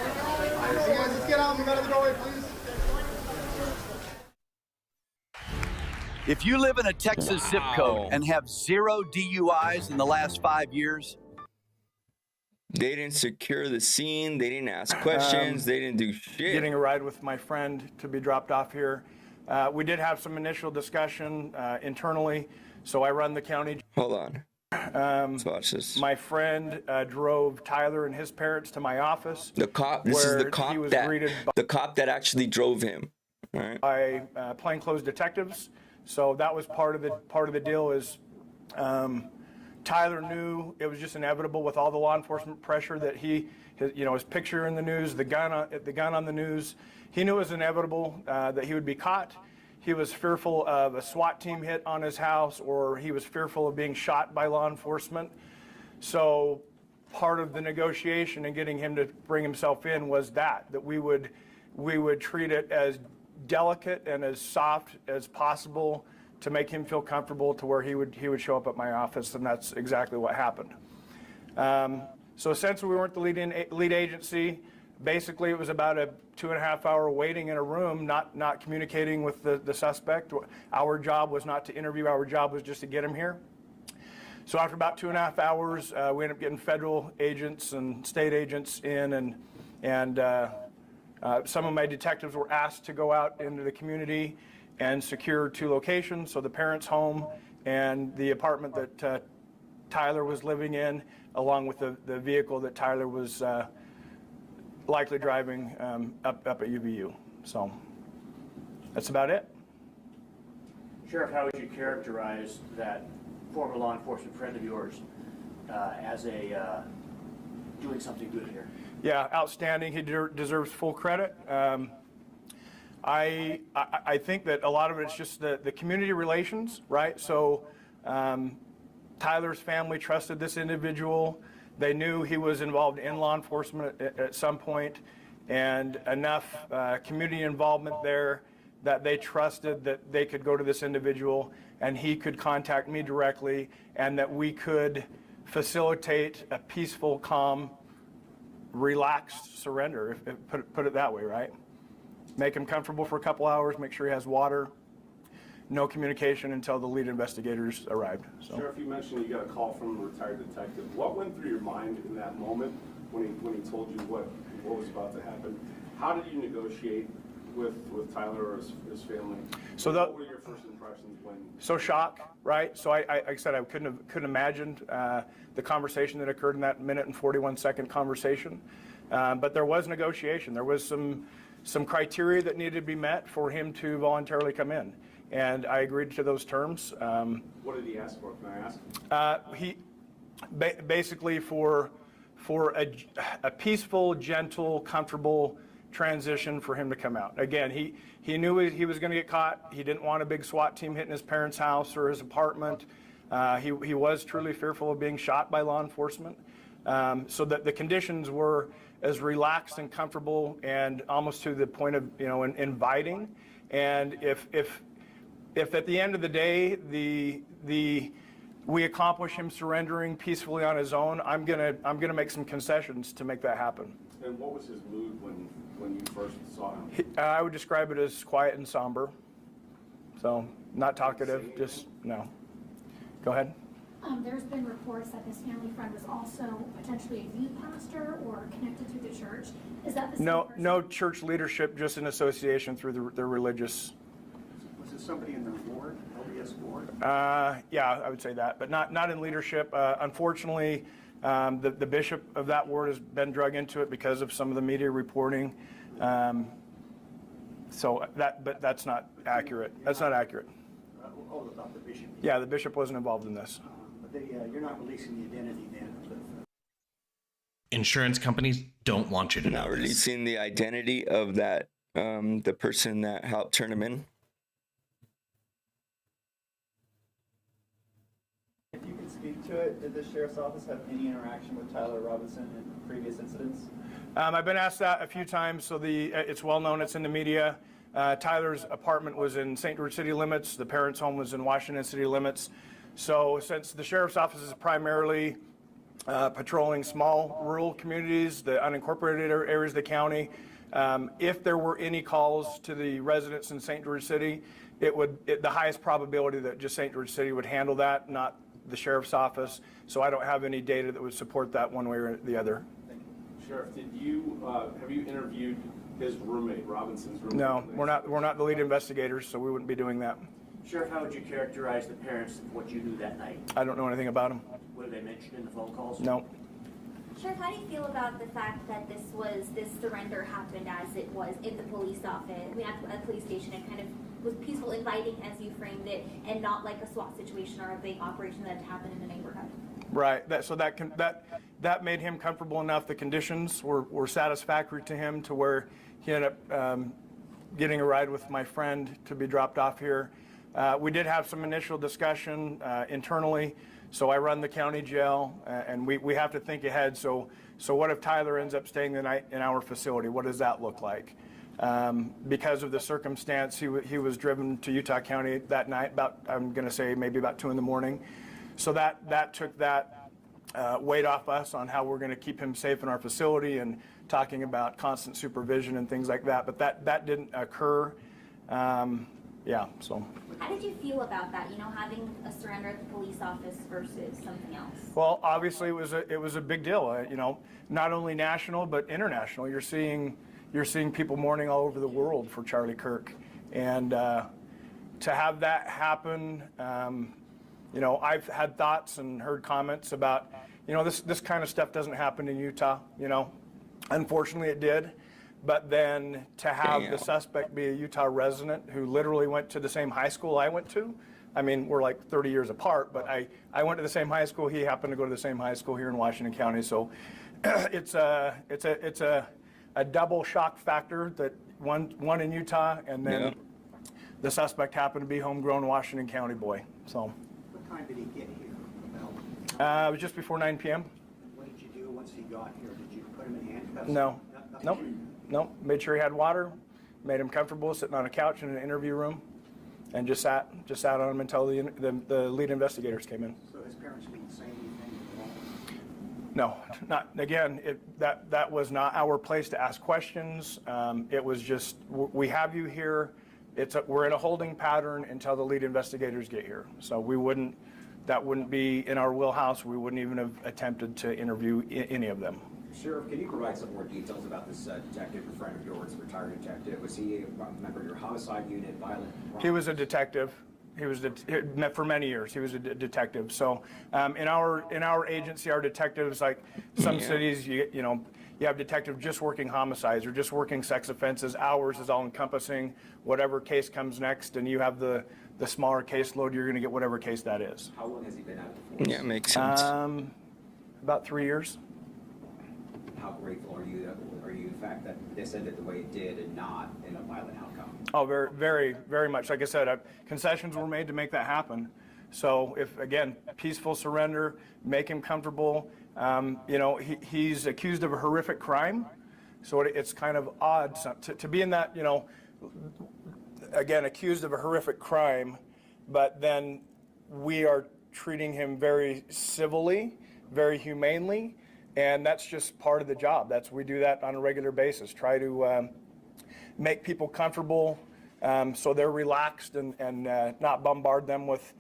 Guys, let's get out of the doorway, please. If you live in a Texas zip code and have 0 DUIs in the last 5 years, They didn't secure the scene. They didn't ask questions. They didn't do shit. Getting a ride with my friend to be dropped off here. We did have some initial discussion internally, so I run the county. Hold on. Let's watch this. My friend drove Tyler and his parents to my office. The cop. This is the cop he was that greeted the cop that actually drove him. All right. by plainclothes detectives. So that was part of the deal. Is Tyler knew it was just inevitable with all the law enforcement pressure that his picture in the news, the gun on the news. He knew it was inevitable that he would be caught. He was fearful of a SWAT team hit on his house, or he was fearful of being shot by law enforcement. So part of the negotiation and getting him to bring himself in was that we would treat it as delicate and as soft as possible to make him feel comfortable to where he would show up at my office, and that's exactly what happened. So since we weren't the lead agency, basically it was about a 2.5 hour waiting in a room, not communicating with the suspect. Our job was not to interview, our job was just to get him here. So after about 2.5 hours, we ended up getting federal agents and state agents in, and some of my detectives were asked to go out into the community and secure 2 locations, so the parents' home and the apartment that Tyler was living in, along with the vehicle that Tyler was likely driving up at UVU. So that's about it. Sheriff, how would you characterize that former law enforcement friend of yours as doing something good here? Yeah, outstanding. He deserves full credit. I think that a lot of it's just the community relations, right? So Tyler's family trusted this individual. They knew he was involved in law enforcement at some point, and enough community involvement there that they trusted that they could go to this individual and he could contact me directly, and that we could facilitate a peaceful, calm, relaxed surrender, put it that way, right? Make him comfortable for a couple hours, make sure he has water, no communication until the lead investigators arrived. So. Sheriff, you mentioned you got a call from a retired detective. What went through your mind in that moment when he told you what was about to happen? How did you negotiate with Tyler or his family? So what were your first impressions when? So shock, right? So like I said, I couldn't imagine the conversation that occurred in that 1:41 conversation. But there was negotiation. There was some criteria that needed to be met for him to voluntarily come in, and I agreed to those terms. What did he ask for? Can I ask? He basically for a peaceful, gentle, comfortable transition for him to come out. Again, he knew he was going to get caught. He didn't want a big SWAT team hitting his parents' house or his apartment. He was truly fearful of being shot by law enforcement. So that the conditions were as relaxed and comfortable and almost to the point of inviting. And if at the end of the day the we accomplish him surrendering peacefully on his own, I'm gonna make some concessions to make that happen. And what was his mood when you first saw him? I would describe it as quiet and somber. So not talkative, just no. Go ahead. There's been reports that this family friend was also potentially a youth pastor or connected to the church. Is that the same person? No church leadership, just an association through their religious. Was it somebody in their board, LDS board? Yeah, I would say that, but not in leadership. Unfortunately, the bishop of that ward has been drug into it because of some of the media reporting. But that's not accurate. That's not accurate. About the bishop. Yeah, the bishop wasn't involved in this. But you're not releasing the identity then? Insurance companies don't want you to know Not releasing the identity of that the person that helped turn him in. If you could speak to it, did the sheriff's office have any interaction with Tyler Robinson in previous incidents? I've been asked that a few times, so it's well known, it's in the media. Tyler's apartment was in St. George city limits. The parents' home was in Washington city limits. So since the sheriff's office is primarily patrolling small rural communities, the unincorporated areas of the county, if there were any calls to the residents in St. George City, the highest probability that just St. George City would handle that, not the sheriff's office. So I don't have any data that would support that one way or the other. Sheriff, have you interviewed his roommate, Robinson's roommate? No, we're not the lead investigators, so we wouldn't be doing that. Sheriff, how would you characterize the parents of what you knew that night? I don't know anything about them. Were they mentioned in the phone calls? No. Sheriff, how do you feel about the fact that this surrender happened as it was in the police office, at the police station, and kind of was peaceful, inviting as you framed it, and not like a SWAT situation or a big operation that happened in the neighborhood? Right. That made him comfortable enough. The conditions were satisfactory to him to where he ended up getting a ride with my friend to be dropped off here. We did have some initial discussion internally. So I run the county jail, and we have to think ahead. So what if Tyler ends up staying the night in our facility? What does that look like? Because of the circumstance, he was driven to Utah County that night, I'm going to say maybe about 2 in the morning. So that took that weight off us on how we're going to keep him safe in our facility and talking about constant supervision and things like that. But that didn't occur. Yeah, so. How did you feel about that, having a surrender at the police office versus something else? Well, obviously it was a big deal, not only national but international. You're seeing people mourning all over the world for Charlie Kirk. And to have that happen, I've had thoughts and heard comments about, this kind of stuff doesn't happen in Utah, Unfortunately it did. But then to have the suspect be a Utah resident who literally went to the same high school I went to, I mean, we're like 30 years apart, but I went to the same high school. He happened to go to the same high school here in Washington County. So it's a double shock factor that one in Utah, and then the suspect happened to be homegrown Washington County boy. So. What time did he get here? It was just before 9 p.m. What did you do once he got here? Did you put him in handcuffs? No. Nope. Made sure he had water, made him comfortable sitting on a couch in an interview room, and just sat on him until the lead investigators came in. So his parents didn't say anything at all? No, not again. That was not our place to ask questions. It was just, we have you here. We're in a holding pattern until the lead investigators get here. So that wouldn't be in our wheelhouse. We wouldn't even have attempted to interview any of them. Sheriff, can you provide some more details about this detective, a friend of yours, retired detective? Was he a member of your homicide unit, violent crime? He was a detective. For many years, he was a detective. So in our agency, our detectives, like some cities, you have detectives just working homicides or just working sex offenses. Ours is all encompassing whatever case comes next, and you have the smaller caseload. You're going to get whatever case that is. How long has he been out of the force? Yeah, makes sense. About 3 years. How grateful are you the fact that this ended the way it did and not in a violent outcome? Oh, very, very, very much. Like I said, concessions were made to make that happen. So if, again, peaceful surrender, make him comfortable. He's accused of a horrific crime. So it's kind of odd to be in that, again, accused of a horrific crime, but then we are treating him very civilly, very humanely, and that's just part of the job. We do that on a regular basis. Try to make people comfortable so they're relaxed and not bombard them with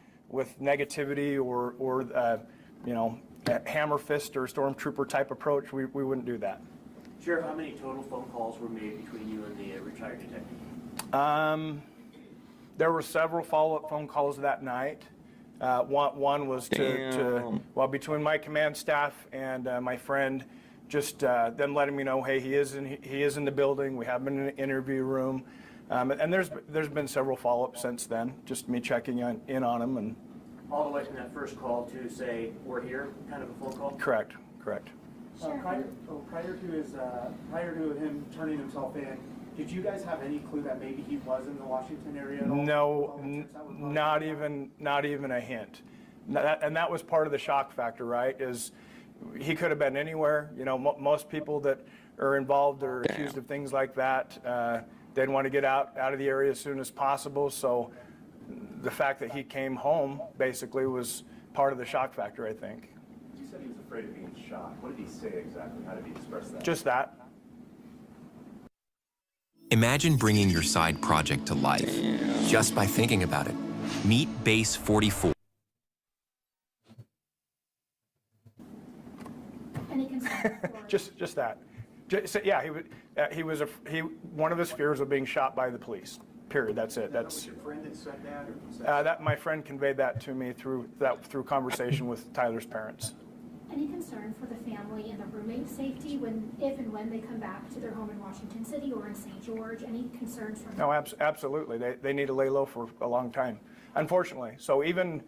negativity or you know, a hammer fist or stormtrooper type approach. We wouldn't do that. Sheriff, how many total phone calls were made between you and the retired detective? There were several follow-up phone calls that night. One was well, between my command staff and my friend, just them letting me know, hey, he is in the building. We have him in an interview room, and there's been several follow-ups since then. Just me checking in on him, and All the way from that first call to say, we're here, kind of a phone call? correct. Prior to him turning himself in, did you guys have any clue that maybe he was in the Washington area at all? No, not even a hint. And that was part of the shock factor, right? Is he could have been anywhere. You know, most people that are involved or accused of things like that, they'd want to get out of the area as soon as possible. So the fact that he came home basically was part of the shock factor, I think. You said he was afraid of being shot. What did he say exactly? How did he express that? Just that. Imagine bringing your side project to life just by thinking about it. Meet Base 44. Any concern? just that. Yeah, one of his fears was being shot by the police. Period. That's it. Was your friend that said that, or was that? That my friend conveyed that to me through conversation with Tyler's parents. Any concern for the family and the roommate's safety if and when they come back to their home in Washington City or in St. George? Any concerns from them? No, absolutely. They need to lay low for a long time, unfortunately. So even,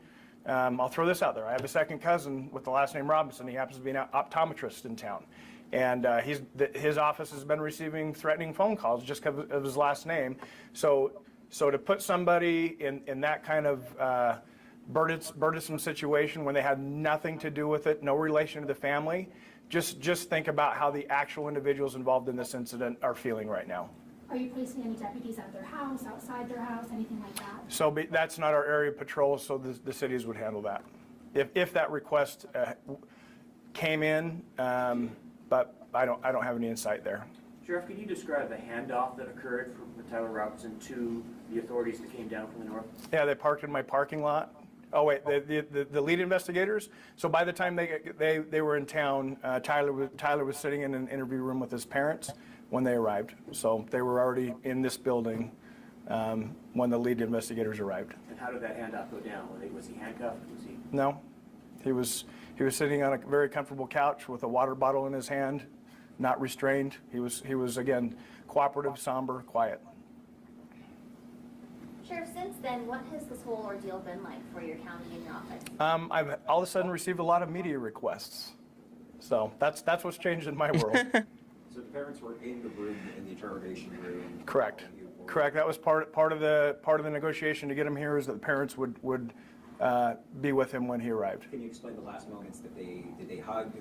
I'll throw this out there. I have a second cousin with the last name Robinson. He happens to be an optometrist in town. And his office has been receiving threatening phone calls just because of his last name. So to put somebody in that kind of burdensome situation when they had nothing to do with it, no relation to the family, just think about how the actual individuals involved in this incident are feeling right now. Are you placing any deputies at their house, outside their house, anything like that? So that's not our area of patrol, so the cities would handle that. If that request came in, but I don't have any insight there. Sheriff, can you describe the handoff that occurred from Tyler Robinson to the authorities that came down from the north? Yeah, they parked in my parking lot. Oh wait, the lead investigators. So by the time they were in town, Tyler was sitting in an interview room with his parents when they arrived. So they were already in this building when the lead investigators arrived. And how did that handoff go down? Was he handcuffed? No, he was sitting on a very comfortable couch with a water bottle in his hand, not restrained. He was again cooperative, somber, quiet. Sheriff, since then, what has this whole ordeal been like for your county and your office? I've all of a sudden received a lot of media requests. So that's what's changed in my world. So the parents were in the room, in the interrogation room? Correct. That was part of the negotiation to get him here, is that the parents would be with him when he arrived. Can you explain the last moments? Did they hug?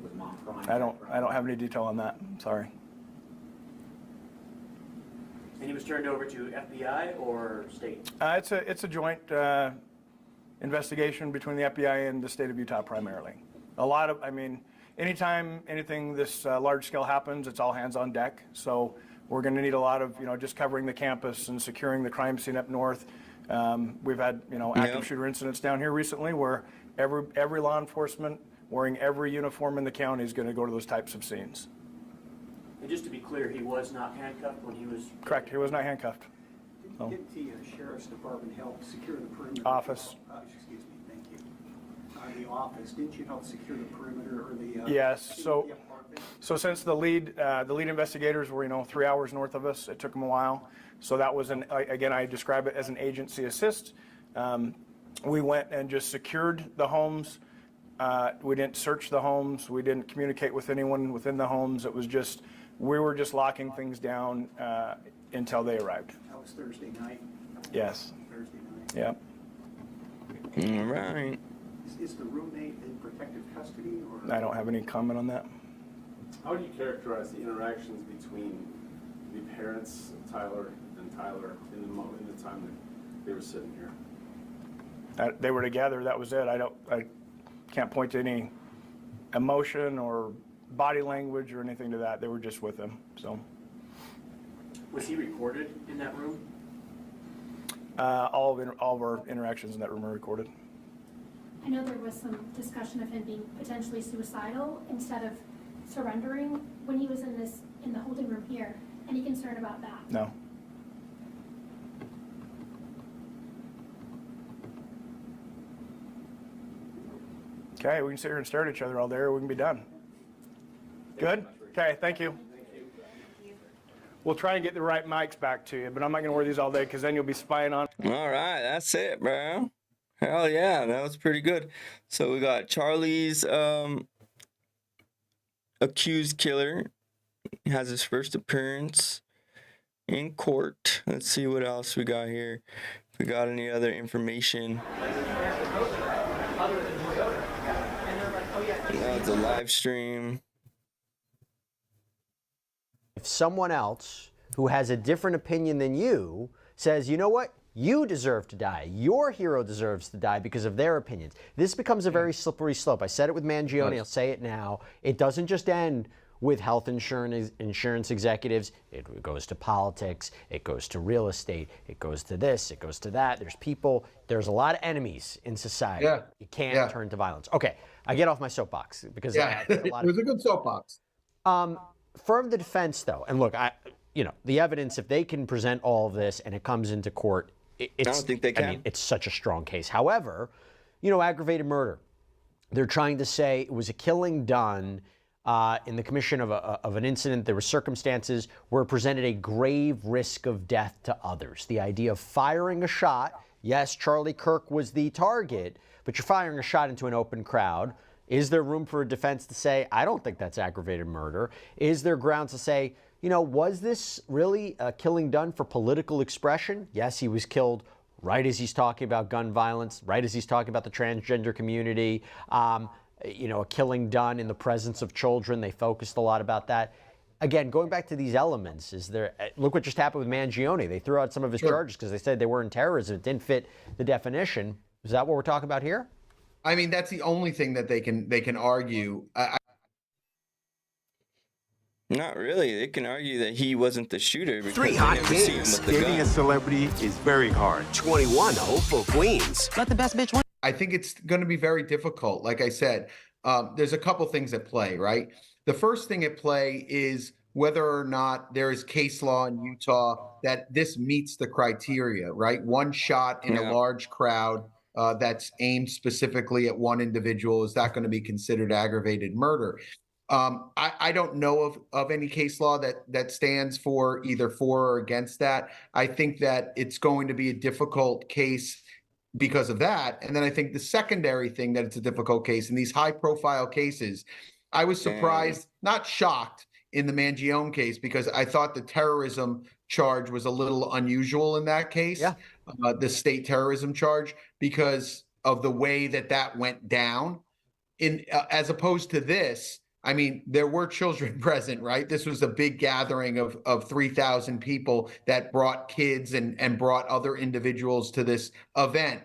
Was mom crying? I don't have any detail on that. Sorry. And he was turned over to FBI or state? It's a joint investigation between the FBI and the state of Utah primarily. Anytime anything this large scale happens, it's all hands on deck. So we're going to need a lot of, just covering the campus and securing the crime scene up north. We've had, active shooter incidents down here recently where every law enforcement wearing every uniform in the county is going to go to those types of scenes. And just to be clear, he was not handcuffed when he was... Correct, he was not handcuffed. Didn't the Sheriff's Department help secure the perimeter? Office. Excuse me, thank you. The office, didn't you help secure the perimeter or the... Yes, so since the lead investigators were, 3 hours north of us, it took them a while. So that was, again, I describe it as an agency assist. We went and just secured the homes. We didn't search the homes. We didn't communicate with anyone within the homes. It was just, we were just locking things down until they arrived. That was Thursday night? Yes. Thursday night. Yep. All right. Is the roommate in protective custody? Or? I don't have any comment on that. How do you characterize the interactions between the parents of Tyler and Tyler in the time that they were sitting here? They were together. That was it. I can't point to any emotion or body language or anything to that. They were just with him. So. Was he recorded in that room? All of our interactions in that room are recorded. I know there was some discussion of him being potentially suicidal instead of surrendering when he was in the holding room here. Any concern about that? No. Okay, we can sit here and stare at each other all day, or we can be done. Good? Okay, thank you. We'll try and get the right mics back to you, but I'm not going to wear these all day because then you'll be spying on. All right, that's it, bro. Hell yeah, that was pretty good. So we got Charlie's accused killer. He has his first appearance in court. Let's see what else we got here. If we got any other information. That's a live stream. If someone else who has a different opinion than you says, you know what, you deserve to die, your hero deserves to die because of their opinions, this becomes a very slippery slope. I said it with Mangione, I'll say it now. It doesn't just end with health insurance executives. It goes to politics, it goes to real estate, it goes to this, it goes to that. There's people, there's a lot of enemies in society. Yeah. You can't turn to violence. Okay, I get off my soapbox because it was a good soapbox. From the defense, though, and look, the evidence, if they can present all of this and it comes into court, I don't think they can. I mean, it's such a strong case. However, aggravated murder. They're trying to say it was a killing done in the commission of an incident. There were circumstances where it presented a grave risk of death to others. The idea of firing a shot, yes, Charlie Kirk was the target, but you're firing a shot into an open crowd. Is there room for a defense to say, I don't think that's aggravated murder? Is there grounds to say, was this really a killing done for political expression? Yes, he was killed right as he's talking about gun violence, right as he's talking about the transgender community, a killing done in the presence of children. They focused a lot about that. Again, going back to these elements, look what just happened with Mangione. They threw out some of his charges because they said they weren't terrorism. It didn't fit the definition. Is that what we're talking about here? I mean, that's the only thing that they can argue. Not really. They can argue that he wasn't the shooter because Three they hot never see him games. with the Dating gun. a celebrity is very hard. 21 hopeful queens. Let the best bitch win. I think it's going to be very difficult. Like I said, there's a couple things at play, right? The first thing at play is whether or not there is case law in Utah that this meets the criteria, right? One shot in a large crowd that's aimed specifically at one individual, is that going to be considered aggravated murder? I don't know of any case law that stands for either for or against that. I think that it's going to be a difficult case because of that. And then I think the secondary thing that it's a difficult case in these high profile cases, I was surprised, not shocked in the Mangione case, because I thought the terrorism charge was a little unusual in that case, the state terrorism charge, because of the way that went down. As opposed to this, I mean, there were children present, right? This was a big gathering of 3,000 people that brought kids and brought other individuals to this event.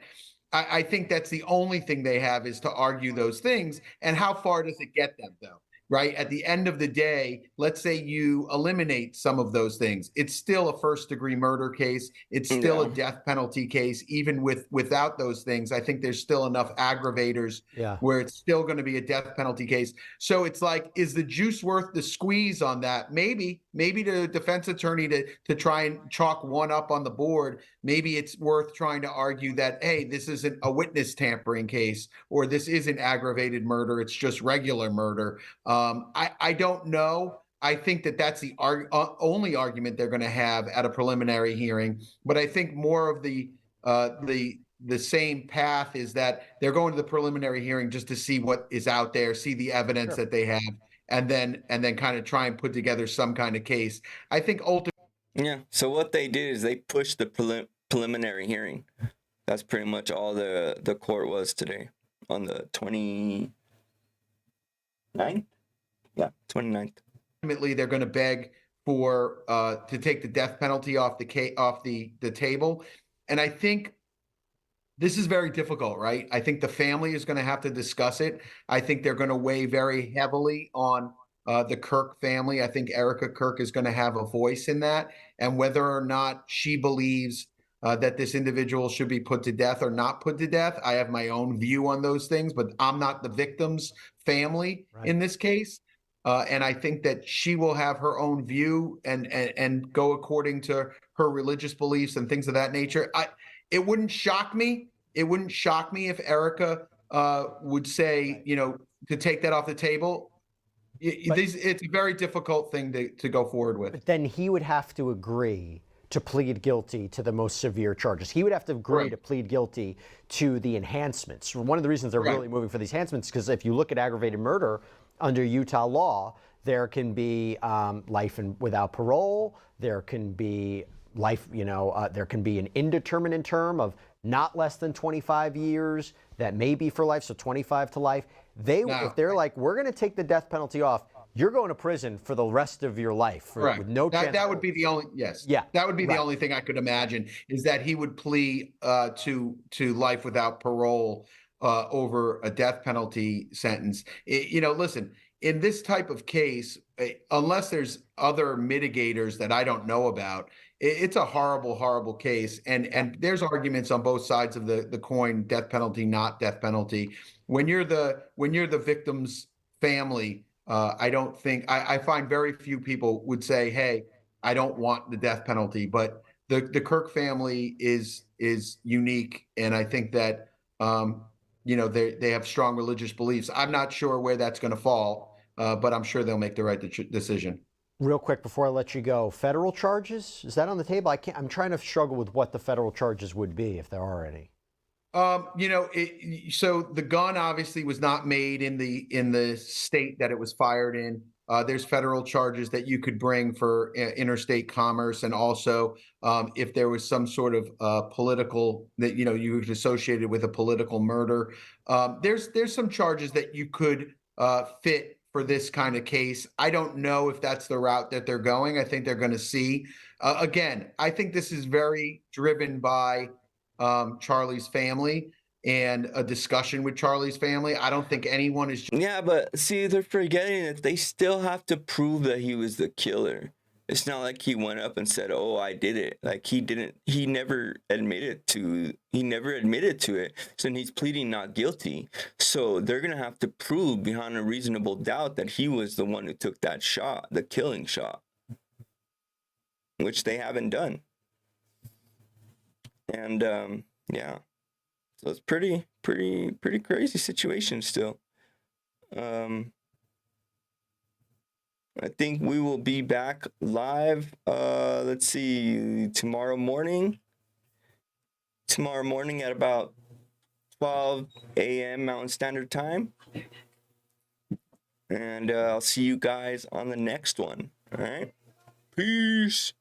I think that's the only thing they have is to argue those things. And how far does it get them, though? Right? At the end of the day, let's say you eliminate some of those things. It's still a first-degree murder case. It's still a death penalty case. Even without those things, I think there's still enough aggravators where it's still going to be a death penalty case. So it's like, is the juice worth the squeeze on that? Maybe the defense attorney to try and chalk one up on the board. Maybe it's worth trying to argue that, hey, this isn't a witness tampering case, or this isn't aggravated murder. It's just regular murder. I don't know. I think that's the only argument they're going to have at a preliminary hearing. But I think more of the same path is that they're going to the preliminary hearing just to see what is out there, see the evidence that they have, and then kind of try and put together some kind of case. I think ultimately. Yeah. So what they did is they pushed the preliminary hearing. That's pretty much all the court was today on the 29th. Yeah, 29th. Ultimately, they're going to beg for to take the death penalty off the table, and I think This is very difficult, right? I think the family is going to have to discuss it. I think they're going to weigh very heavily on the Kirk family. I think Erica Kirk is going to have a voice in that, and whether or not she believes that this individual should be put to death or not put to death. I have my own view on those things, but I'm not the victim's family in this case. And I think that she will have her own view and go according to her religious beliefs and things of that nature. It wouldn't shock me. It wouldn't shock me if Erica would say, you know, to take that off the table. It's a very difficult thing to go forward with. But then he would have to agree to plead guilty to the most severe charges. He would have to agree to plead guilty to the enhancements. One of the reasons they're really moving for these enhancements, because if you look at aggravated murder under Utah law, there can be life without parole. There can be life, there can be an indeterminate term of not less than 25 years. That may be for life, so 25 to life. If they're like, we're going to take the death penalty off, you're going to prison for the rest of your life with no chance. That would be the only that would be the only thing I could imagine, is that he would plea to life without parole over a death penalty sentence. Listen, in this type of case, unless there's other mitigators that I don't know about, it's a horrible, horrible case. And there's arguments on both sides of the coin: death penalty, not death penalty. When you're the victim's family, I find very few people would say, hey, I don't want the death penalty. But the Kirk family is unique, and I think that they have strong religious beliefs. I'm not sure where that's going to fall, but I'm sure they'll make the right decision. Real quick before I let you go, federal charges, is that on the table? I'm trying to struggle with what the federal charges would be, if there are any. So the gun obviously was not made in the state that it was fired in. There's federal charges that you could bring for interstate commerce, and also if there was some sort of political that you was associated with a political murder. There's some charges that you could fit for this kind of case. I don't know if that's the route that they're going. I think they're going to see. Again, I think this is very driven by Charlie's family and a discussion with Charlie's family. I don't think anyone is. Yeah, but see, they're forgetting that they still have to prove that he was the killer. It's not like he went up and said, "Oh, I did it." Like he never admitted to it. So he's pleading not guilty. So they're going to have to prove beyond a reasonable doubt that he was the one who took that shot, the killing shot, which they haven't done. And yeah, so it's pretty crazy situation still. I think we will be back live. Let's see, tomorrow morning at about 12 a.m. Mountain Standard Time, and I'll see you guys on the next one. All right, peace.